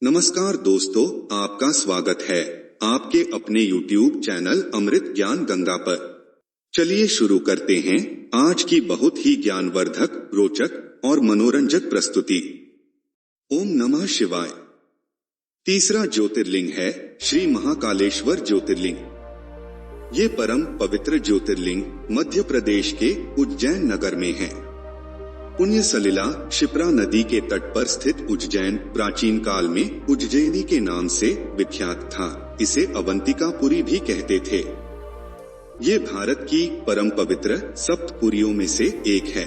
नमस्कार दोस्तों, आपका स्वागत है आपके अपने YouTube चैनल अमृत ज्ञान गंगा पर। चलिए शुरू करते हैं आज की बहुत ही ज्ञानवर्धक, रोचक और मनोरंजक प्रस्तुति। ओम नमः शिवाय। तीसरा ज्योतिर्लिंग है श्री महाकालेश्वर ज्योतिर्लिंग। ये परम पवित्र ज्योतिर्लिंग मध्य प्रदेश के उज्जैन नगर में है। पुण्य सलिला क्षिप्रा नदी के तट पर स्थित उज्जैन प्राचीन काल में उज्जैनी के नाम से विख्यात था। इसे अवंतिकापुरी भी कहते थे। ये भारत की परम पवित्र सप्तपुरियों में से एक है।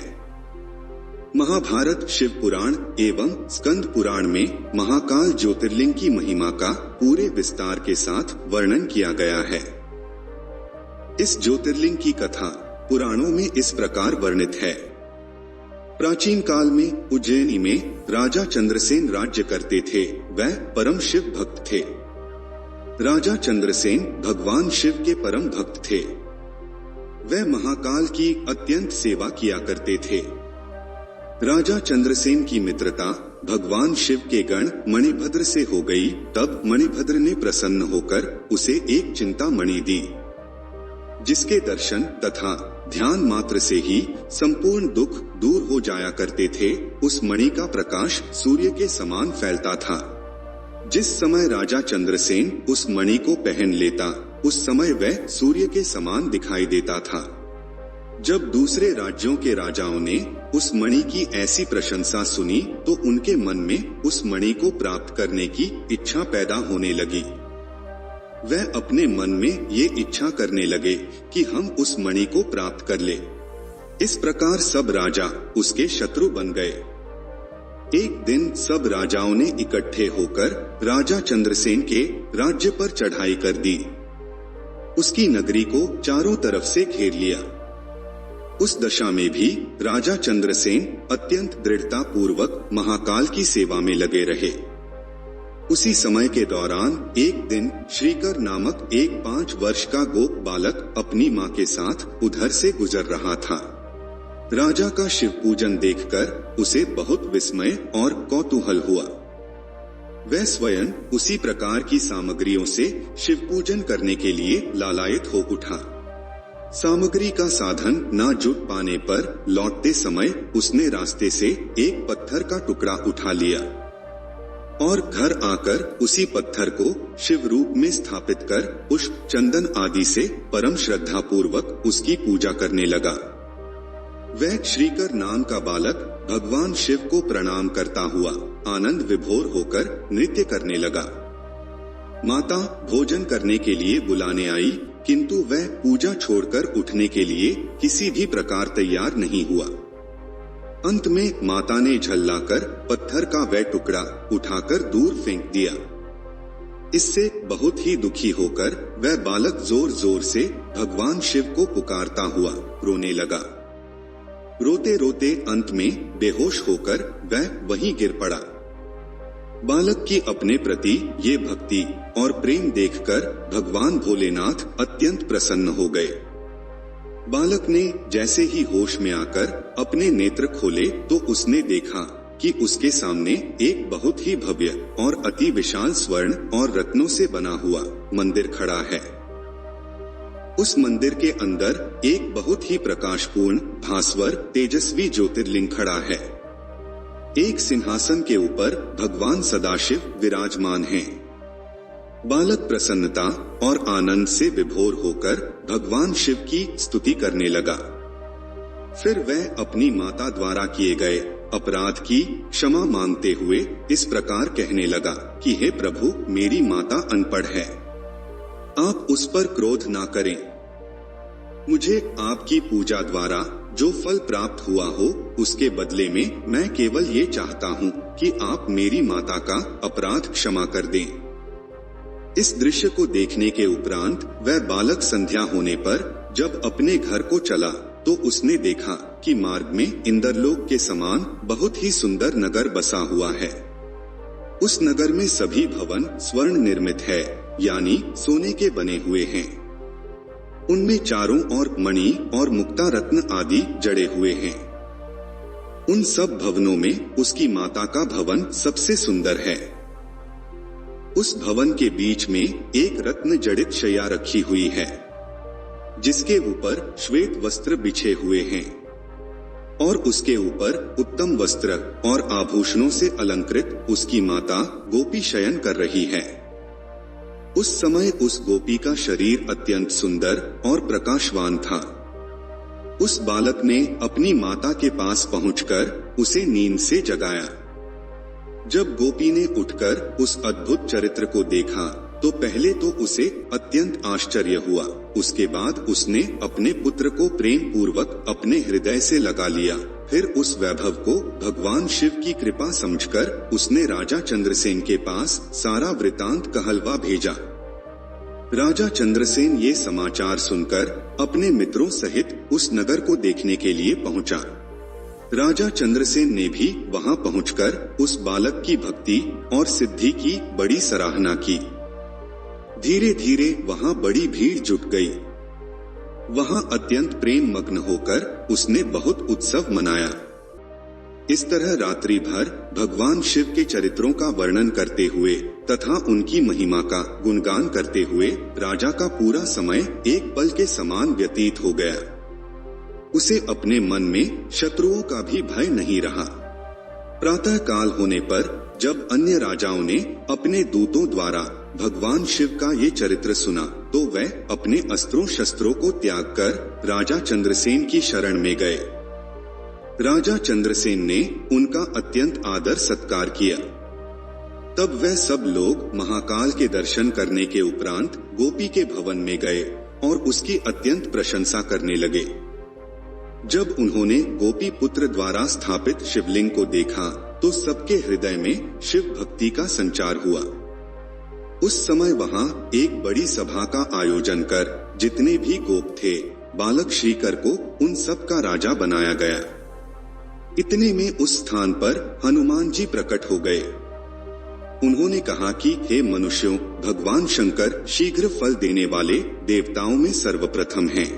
महाभारत, शिव पुराण एवं स्कंद पुराण में महाकाल ज्योतिर्लिंग की महिमा का पूरे विस्तार के साथ वर्णन किया गया है। इस ज्योतिर्लिंग की कथा पुराणों में इस प्रकार वर्णित है। प्राचीन काल में उज्जैनी में राजा चंद्रसेन राज्य करते थे। वह परम शिव भक्त थे। राजा चंद्रसेन भगवान शिव के परम भक्त थे। वह महाकाल की अत्यंत सेवा किया करते थे। राजा चंद्रसेन की मित्रता भगवान शिव के गण मणिभद्र से हो गई। तब मणिभद्र ने प्रसन्न होकर उसे एक चिंतामणि दी, जिसके दर्शन तथा ध्यान मात्र से ही संपूर्ण दुख दूर हो जाया करते थे। उस मणि का प्रकाश सूर्य के समान फैलता था। जिस समय राजा चंद्रसेन उस मणि को पहन लेता, उस समय वह सूर्य के समान दिखाई देता था। जब दूसरे राज्यों के राजाओं ने उस मणि की ऐसी प्रशंसा सुनी, तो उनके मन में उस मणि को प्राप्त करने की इच्छा पैदा होने लगी। वह अपने मन में ये इच्छा करने लगे कि हम उस मणि को प्राप्त कर ले। इस प्रकार सब राजा उसके शत्रु बन गए। एक दिन सब राजाओं ने इकट्ठे होकर राजा चंद्रसेन के राज्य पर चढ़ाई कर दी। उसकी नगरी को चारों तरफ से घेर लिया। उस दशा में भी राजा चंद्रसेन अत्यंत दृढ़ता पूर्वक महाकाल की सेवा में लगे रहे। उसी समय के दौरान एक दिन श्रीकर नामक एक 5 वर्ष का गोप बालक अपनी माँ के साथ उधर से गुजर रहा था। राजा का शिव पूजन देखकर उसे बहुत विस्मय और कौतूहल हुआ। वह स्वयं उसी प्रकार की सामग्रियों से शिव पूजन करने के लिए लालायित हो उठा। सामग्री का साधन न जुट पाने पर लौटते समय उसने रास्ते से एक पत्थर का टुकड़ा उठा लिया और घर आकर उसी पत्थर को शिव रूप में स्थापित कर पुष्प, चंदन आदि से परम श्रद्धा पूर्वक उसकी पूजा करने लगा। वह श्रीकर नाम का बालक भगवान शिव को प्रणाम करता हुआ आनंद विभोर होकर नृत्य करने लगा। माता भोजन करने के लिए बुलाने आई, किंतु वह पूजा छोड़कर उठने के लिए किसी भी प्रकार तैयार नहीं हुआ। अंत में माता ने झल्लाकर पत्थर का वह टुकड़ा उठाकर दूर फेंक दिया। इससे बहुत ही दुखी होकर वह बालक जोर जोर से भगवान शिव को पुकारता हुआ रोने लगा। रोते रोते अंत में बेहोश होकर वह वहीं गिर पड़ा। बालक की अपने प्रति ये भक्ति और प्रेम देखकर भगवान भोलेनाथ अत्यंत प्रसन्न हो गए। बालक ने जैसे ही होश में आकर अपने नेत्र खोले तो उसने देखा कि उसके सामने एक बहुत ही भव्य और अति विशाल स्वर्ण और रत्नों से बना हुआ मंदिर खड़ा है। उस मंदिर के अंदर एक बहुत ही प्रकाशपूर्ण, भास्वर, तेजस्वी ज्योतिर्लिंग खड़ा है। एक सिंहासन के ऊपर भगवान सदाशिव विराजमान हैं। बालक प्रसन्नता और आनंद से विभोर होकर भगवान शिव की स्तुति करने लगा। फिर वह अपनी माता द्वारा किए गए अपराध की क्षमा मांगते हुए इस प्रकार कहने लगा कि हे प्रभु, मेरी माता अनपढ़ है, आप उस पर क्रोध ना करें। मुझे आपकी पूजा द्वारा जो फल प्राप्त हुआ हो, उसके बदले में मैं केवल ये चाहता हूँ कि आप मेरी माता का अपराध क्षमा कर दें। इस दृश्य को देखने के उपरांत वह बालक संध्या होने पर जब अपने घर को चला, तो उसने देखा कि मार्ग में इंद्रलोक के समान बहुत ही सुंदर नगर बसा हुआ है। उस नगर में सभी भवन स्वर्ण निर्मित है, यानी सोने के बने हुए हैं। उनमें चारों ओर मणि और मुक्ता रत्न आदि जड़े हुए हैं। उन सब भवनों में उसकी माता का भवन सबसे सुंदर है। उस भवन के बीच में एक रत्न जड़ित शैया रखी हुई है, जिसके ऊपर श्वेत वस्त्र बिछे हुए हैं और उसके ऊपर उत्तम वस्त्र और आभूषणों से अलंकृत उसकी माता गोपी शयन कर रही है। उस समय उस गोपी का शरीर अत्यंत सुंदर और प्रकाशवान था। उस बालक ने अपनी माता के पास पहुंचकर उसे नींद से जगाया। जब गोपी ने उठकर उस अद्भुत चरित्र को देखा तो पहले तो उसे अत्यंत आश्चर्य हुआ। उसके बाद उसने अपने पुत्र को प्रेम पूर्वक अपने हृदय से लगा लिया। फिर उस वैभव को भगवान शिव की कृपा समझकर उसने राजा चंद्रसेन के पास सारा वृतांत कहलवा भेजा। राजा चंद्रसेन ये समाचार सुनकर अपने मित्रों सहित उस नगर को देखने के लिए पहुंचा। राजा चंद्रसेन ने भी वहां पहुंचकर उस बालक की भक्ति और सिद्धि की बड़ी सराहना की। धीरे धीरे वहां बड़ी भीड़ जुट गई। वहां अत्यंत प्रेम मग्न होकर उसने बहुत उत्सव मनाया। इस तरह रात्रि भर भगवान शिव के चरित्रों का वर्णन करते हुए तथा उनकी महिमा का गुणगान करते हुए राजा का पूरा समय एक पल के समान व्यतीत हो गया। उसे अपने मन में शत्रुओं का भी भय नहीं रहा। प्रातः काल होने पर जब अन्य राजाओं ने अपने दूतों द्वारा भगवान शिव का ये चरित्र सुना तो वह अपने अस्त्रों शस्त्रों को त्याग कर राजा चंद्रसेन की शरण में गए। राजा चंद्रसेन ने उनका अत्यंत आदर सत्कार किया। तब वह सब लोग महाकाल के दर्शन करने के उपरांत गोपी के भवन में गए और उसकी अत्यंत प्रशंसा करने लगे। जब उन्होंने गोपी पुत्र द्वारा स्थापित शिवलिंग को देखा तो सबके हृदय में शिव भक्ति का संचार हुआ। उस समय वहां एक बड़ी सभा का आयोजन कर जितने भी गोप थे बालक श्रीकर को उन सब का राजा बनाया गया। इतने में उस स्थान पर हनुमान जी प्रकट हो गए। उन्होंने कहा कि हे मनुष्यों, भगवान शंकर शीघ्र फल देने वाले देवताओं में सर्वप्रथम हैं।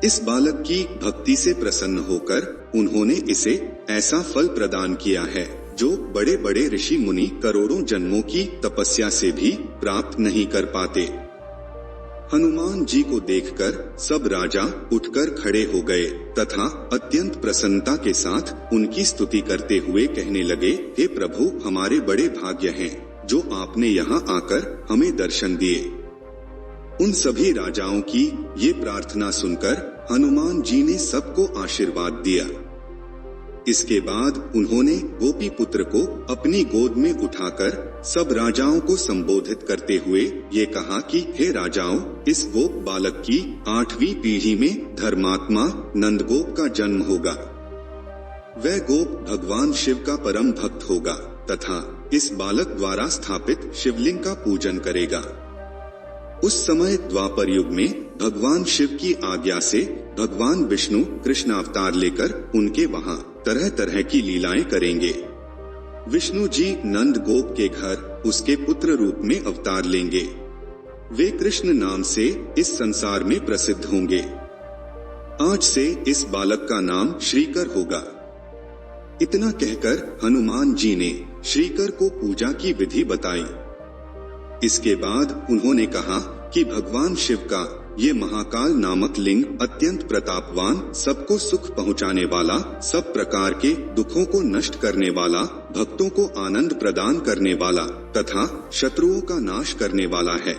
इस बालक की भक्ति से प्रसन्न होकर उन्होंने इसे ऐसा फल प्रदान किया है जो बड़े बड़े ऋषि मुनि करोड़ों जन्मों की तपस्या से भी प्राप्त नहीं कर पाते। हनुमान जी को देखकर सब राजा उठकर खड़े हो गए तथा अत्यंत प्रसन्नता के साथ उनकी स्तुति करते हुए कहने लगे, हे प्रभु, हमारे बड़े भाग्य हैं जो आपने यहाँ आकर हमें दर्शन दिए। उन सभी राजाओं की ये प्रार्थना सुनकर हनुमान जी ने सबको आशीर्वाद दिया। इसके बाद उन्होंने गोपी पुत्र को अपनी गोद में उठाकर सब राजाओं को संबोधित करते हुए ये कहा कि हे राजाओं, इस गोप बालक की 8वीं पीढ़ी में धर्मात्मा नंदगोप का जन्म होगा। वह गोप भगवान शिव का परम भक्त होगा तथा इस बालक द्वारा स्थापित शिवलिंग का पूजन करेगा। उस समय द्वापर युग में भगवान शिव की आज्ञा से भगवान विष्णु कृष्ण अवतार लेकर उनके वहां तरह तरह की लीलाएं करेंगे। विष्णु जी नंद गोप के घर उसके पुत्र रूप में अवतार लेंगे। वे कृष्ण नाम से इस संसार में प्रसिद्ध होंगे। आज से इस बालक का नाम श्रीकर होगा। इतना कहकर हनुमान जी ने श्रीकर को पूजा की विधि बताई। इसके बाद उन्होंने कहा कि भगवान शिव का ये महाकाल नामक लिंग अत्यंत प्रतापवान, सबको सुख पहुंचाने वाला, सब प्रकार के दुखों को नष्ट करने वाला, भक्तों को आनंद प्रदान करने वाला तथा शत्रुओं का नाश करने वाला है।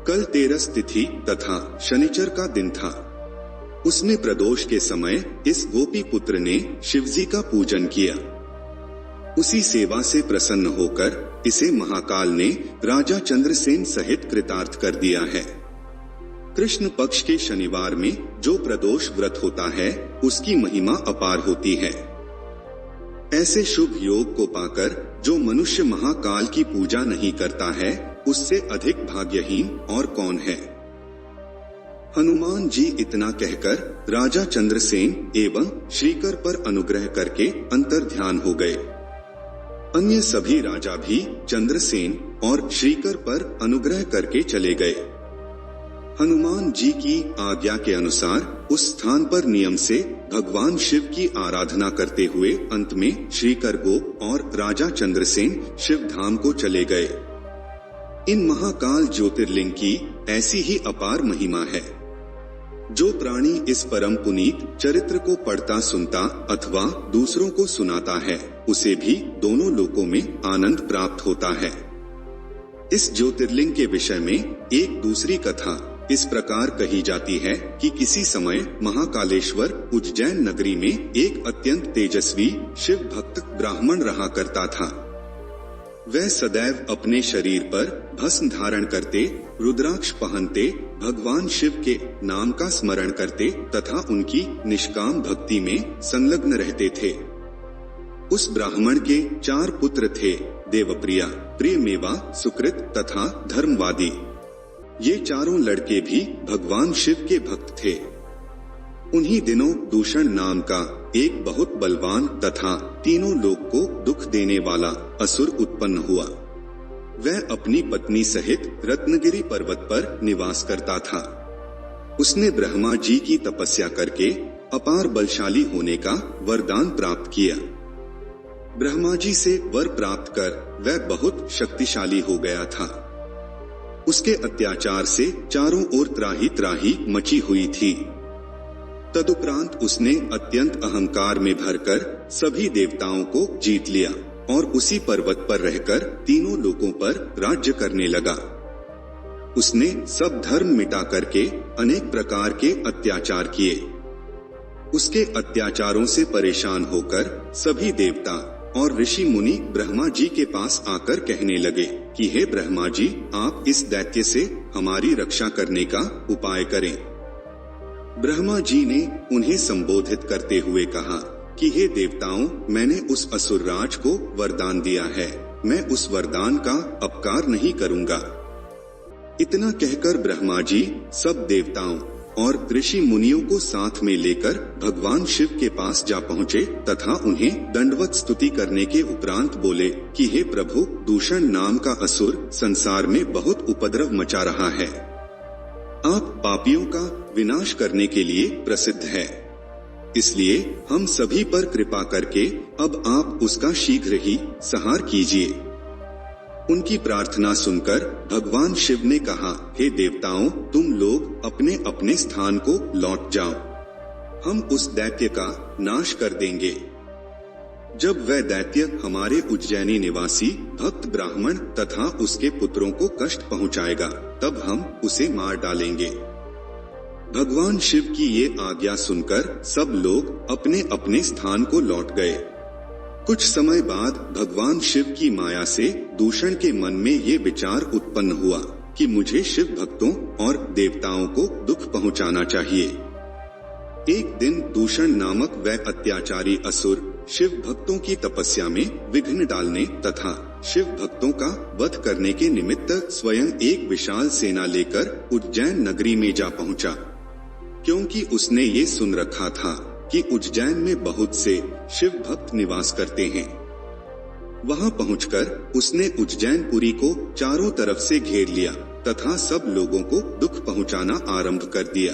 कल 13 तिथि तथा शनिचर का दिन था। उसमें प्रदोष के समय इस गोपी पुत्र ने शिवजी का पूजन किया। उसी सेवा से प्रसन्न होकर इसे महाकाल ने राजा चंद्रसेन सहित कृतार्थ कर दिया है। कृष्ण पक्ष के शनिवार में जो प्रदोष व्रत होता है उसकी महिमा अपार होती है। ऐसे शुभ योग को पाकर जो मनुष्य महाकाल की पूजा नहीं करता है उससे अधिक भाग्यहीन और कौन है। हनुमान जी इतना कहकर राजा चंद्रसेन एवं श्रीकर पर अनुग्रह करके अंतर्ध्यान हो गए। अन्य सभी राजा भी चंद्रसेन और श्रीकर पर अनुग्रह करके चले गए। हनुमान जी की आज्ञा के अनुसार उस स्थान पर नियम से भगवान शिव की आराधना करते हुए अंत में श्री करगोप और राजा चंद्रसेन शिव धाम को चले गए। इन महाकाल ज्योतिर्लिंग की ऐसी ही अपार महिमा है। जो प्राणी इस परम पुनीत चरित्र को पढ़ता सुनता अथवा दूसरों को सुनाता है, उसे भी दोनों लोकों में आनंद प्राप्त होता है। इस ज्योतिर्लिंग के विषय में एक दूसरी कथा इस प्रकार कही जाती है कि किसी समय महाकालेश्वर उज्जैन नगरी में एक अत्यंत तेजस्वी शिव भक्त ब्राह्मण रहा करता था। वह सदैव अपने शरीर पर भस्म धारण करते, रुद्राक्ष पहनते, भगवान शिव के नाम का स्मरण करते तथा उनकी निष्काम भक्ति में संलग्न रहते थे। उस ब्राह्मण के 4 पुत्र थे, देवप्रिया, प्रियमेवा, सुकृत तथा धर्मवादी। ये चारों लड़के भी भगवान शिव के भक्त थे। उन्हीं दिनों दूषण नाम का एक बहुत बलवान तथा तीनों लोक को दुख देने वाला असुर उत्पन्न हुआ। वह अपनी पत्नी सहित रत्नगिरी पर्वत पर निवास करता था। उसने ब्रह्मा जी की तपस्या करके अपार बलशाली होने का वरदान प्राप्त किया। ब्रह्मा जी से वर प्राप्त कर वह बहुत शक्तिशाली हो गया था। उसके अत्याचार से चारों ओर त्राही त्राही मची हुई थी। तदुपरांत उसने अत्यंत अहंकार में भरकर सभी देवताओं को जीत लिया और उसी पर्वत पर रहकर तीनों लोकों पर राज्य करने लगा। उसने सब धर्म मिटा करके अनेक प्रकार के अत्याचार किए। उसके अत्याचारों से परेशान होकर सभी देवता और ऋषि मुनि ब्रह्मा जी के पास आकर कहने लगे कि हे ब्रह्मा जी, आप इस दैत्य से हमारी रक्षा करने का उपाय करें। ब्रह्मा जी ने उन्हें संबोधित करते हुए कहा कि हे देवताओं, मैंने उस असुरराज को वरदान दिया है, मैं उस वरदान का अपकार नहीं करूंगा। इतना कहकर ब्रह्मा जी सब देवताओं और ऋषि मुनियों को साथ में लेकर भगवान शिव के पास जा पहुँचे तथा उन्हें दंडवत स्तुति करने के उपरांत बोले कि हे प्रभु, दूषण नाम का असुर संसार में बहुत उपद्रव मचा रहा है। आप पापियों का विनाश करने के लिए प्रसिद्ध है, इसलिए हम सभी पर कृपा करके अब आप उसका शीघ्र ही संहार कीजिए। उनकी प्रार्थना सुनकर भगवान शिव ने कहा, हे देवताओं, तुम लोग अपने अपने स्थान को लौट जाओ, हम उस दैत्य का नाश कर देंगे। जब वह दैत्य हमारे उज्जैनी निवासी भक्त ब्राह्मण तथा उसके पुत्रों को कष्ट पहुंचाएगा, तब हम उसे मार डालेंगे। भगवान शिव की ये आज्ञा सुनकर सब लोग अपने अपने स्थान को लौट गए। कुछ समय बाद भगवान शिव की माया से दूषण के मन में ये विचार उत्पन्न हुआ कि मुझे शिव भक्तों और देवताओं को दुख पहुंचाना चाहिए। एक दिन दूषण नामक वह अत्याचारी असुर शिव भक्तों की तपस्या में विघ्न डालने तथा शिव भक्तों का वध करने के निमित्त स्वयं एक विशाल सेना लेकर उज्जैन नगरी में जा पहुंचा, क्योंकि उसने ये सुन रखा था कि उज्जैन में बहुत से शिव भक्त निवास करते हैं। वहां पहुंचकर उसने उज्जैनपुरी को चारों तरफ से घेर लिया तथा सब लोगों को दुख पहुंचाना आरंभ कर दिया।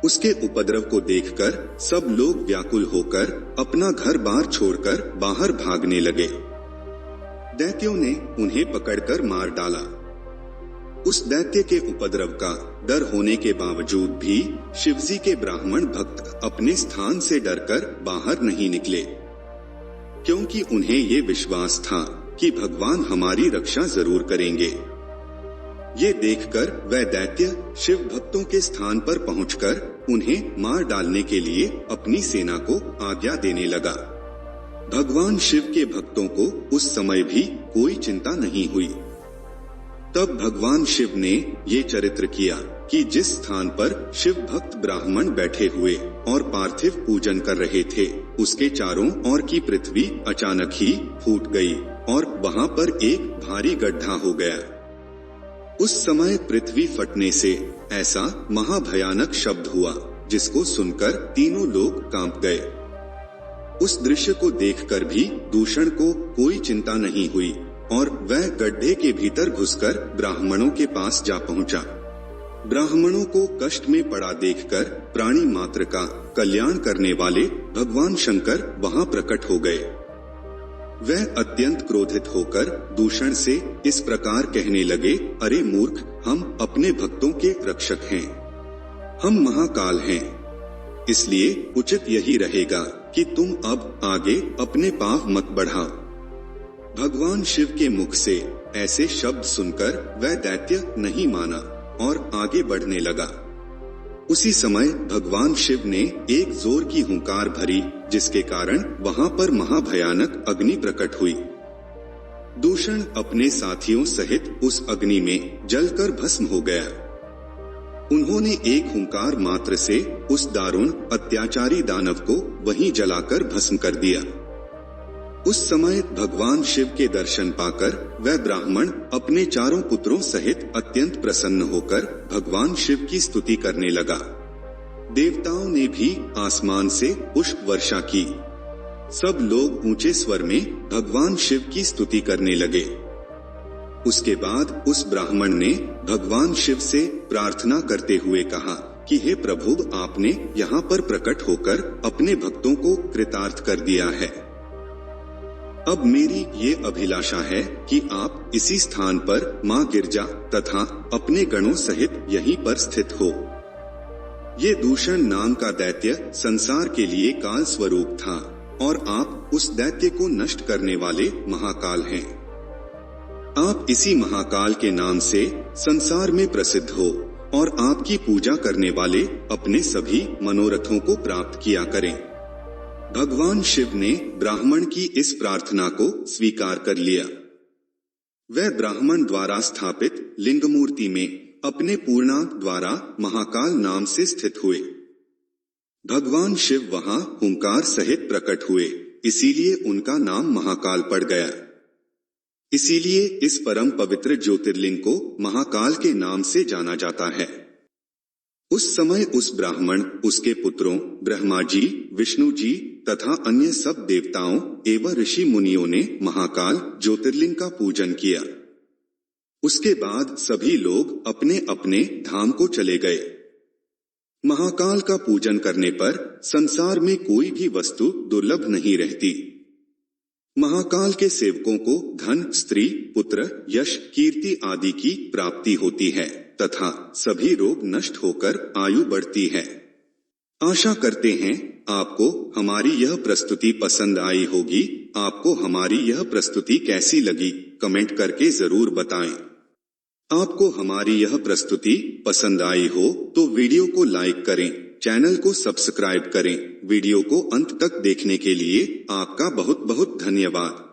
उसके उपद्रव को देखकर सब लोग व्याकुल होकर अपना घर बार छोड़कर बाहर भागने लगे। दैत्यों ने उन्हें पकड़कर मार डाला। उस दैत्य के उपद्रव का डर होने के बावजूद भी शिवजी के ब्राह्मण भक्त अपने स्थान से डरकर बाहर नहीं निकले, क्योंकि उन्हें ये विश्वास था कि भगवान हमारी रक्षा जरूर करेंगे। ये देखकर वह दैत्य शिव भक्तों के स्थान पर पहुंचकर उन्हें मार डालने के लिए अपनी सेना को आज्ञा देने लगा। भगवान शिव के भक्तों को उस समय भी कोई चिंता नहीं हुई। तब भगवान शिव ने ये चरित्र किया कि जिस स्थान पर शिव भक्त ब्राह्मण बैठे हुए और पार्थिव पूजन कर रहे थे, उसके चारों ओर की पृथ्वी अचानक ही फूट गई और वहां पर एक भारी गड्ढा हो गया। उस समय पृथ्वी फटने से ऐसा महाभयानक शब्द हुआ जिसको सुनकर तीनों लोग कांप गए। उस दृश्य को देखकर भी दूषण को कोई चिंता नहीं हुई और वह गड्ढे के भीतर घुसकर ब्राह्मणों के पास जा पहुंचा। ब्राह्मणों को कष्ट में पड़ा देखकर प्राणी मात्र का कल्याण करने वाले भगवान शंकर वहां प्रकट हो गए। वह अत्यंत क्रोधित होकर दूषण से इस प्रकार कहने लगे, अरे मूर्ख, हम अपने भक्तों के रक्षक हैं, हम महाकाल हैं, इसलिए उचित यही रहेगा कि तुम अब आगे अपने पाव मत बढ़ाओ। भगवान शिव के मुख से ऐसे शब्द सुनकर वह दैत्य नहीं माना और आगे बढ़ने लगा। उसी समय भगवान शिव ने एक जोर की हुंकार भरी, जिसके कारण वहां पर महाभयानक अग्नि प्रकट हुई। दूषण अपने साथियों सहित उस अग्नि में जलकर भस्म हो गया। उन्होंने एक हुंकार मात्र से उस दारुण अत्याचारी दानव को वहीं जलाकर भस्म कर दिया। उस समय भगवान शिव के दर्शन पाकर वह ब्राह्मण अपने चारों पुत्रों सहित अत्यंत प्रसन्न होकर भगवान शिव की स्तुति करने लगा। देवताओं ने भी आसमान से पुष्प वर्षा की। सब लोग ऊंचे स्वर में भगवान शिव की स्तुति करने लगे। उसके बाद उस ब्राह्मण ने भगवान शिव से प्रार्थना करते हुए कहा कि हे प्रभु, आपने यहाँ पर प्रकट होकर अपने भक्तों को कृतार्थ कर दिया है। अब मेरी ये अभिलाषा है कि आप इसी स्थान पर माँ गिरजा तथा अपने गणों सहित यहीं पर स्थित हो। ये दूषण नाम का दैत्य संसार के लिए काल स्वरूप था और आप उस दैत्य को नष्ट करने वाले महाकाल हैं। आप इसी महाकाल के नाम से संसार में प्रसिद्ध हो और आपकी पूजा करने वाले अपने सभी मनोरथों को प्राप्त किया करें। भगवान शिव ने ब्राह्मण की इस प्रार्थना को स्वीकार कर लिया। वह ब्राह्मण द्वारा स्थापित लिंग मूर्ति में अपने पूर्णांक द्वारा महाकाल नाम से स्थित हुए। भगवान शिव वहां हुंकार सहित प्रकट हुए, इसीलिए उनका नाम महाकाल पड़ गया। इसीलिए इस परम पवित्र ज्योतिर्लिंग को महाकाल के नाम से जाना जाता है। उस समय उस ब्राह्मण, उसके पुत्रों ब्रह्मा जी, विष्णु जी तथा अन्य सब देवताओं एवं ऋषि मुनियों ने महाकाल ज्योतिर्लिंग का पूजन किया। उसके बाद सभी लोग अपने अपने धाम को चले गए। महाकाल का पूजन करने पर संसार में कोई भी वस्तु दुर्लभ नहीं रहती। महाकाल के सेवकों को धन, स्त्री, पुत्र, यश, कीर्ति आदि की प्राप्ति होती है तथा सभी रोग नष्ट होकर आयु बढ़ती है। आशा करते हैं आपको हमारी यह प्रस्तुति पसंद आई होगी। आपको हमारी यह प्रस्तुति कैसी लगी कमेंट करके जरूर बताएं। आपको हमारी यह प्रस्तुति पसंद आई हो तो वीडियो को लाइक करें, चैनल को सब्सक्राइब करें। वीडियो को अंत तक देखने के लिए आपका बहुत बहुत धन्यवाद।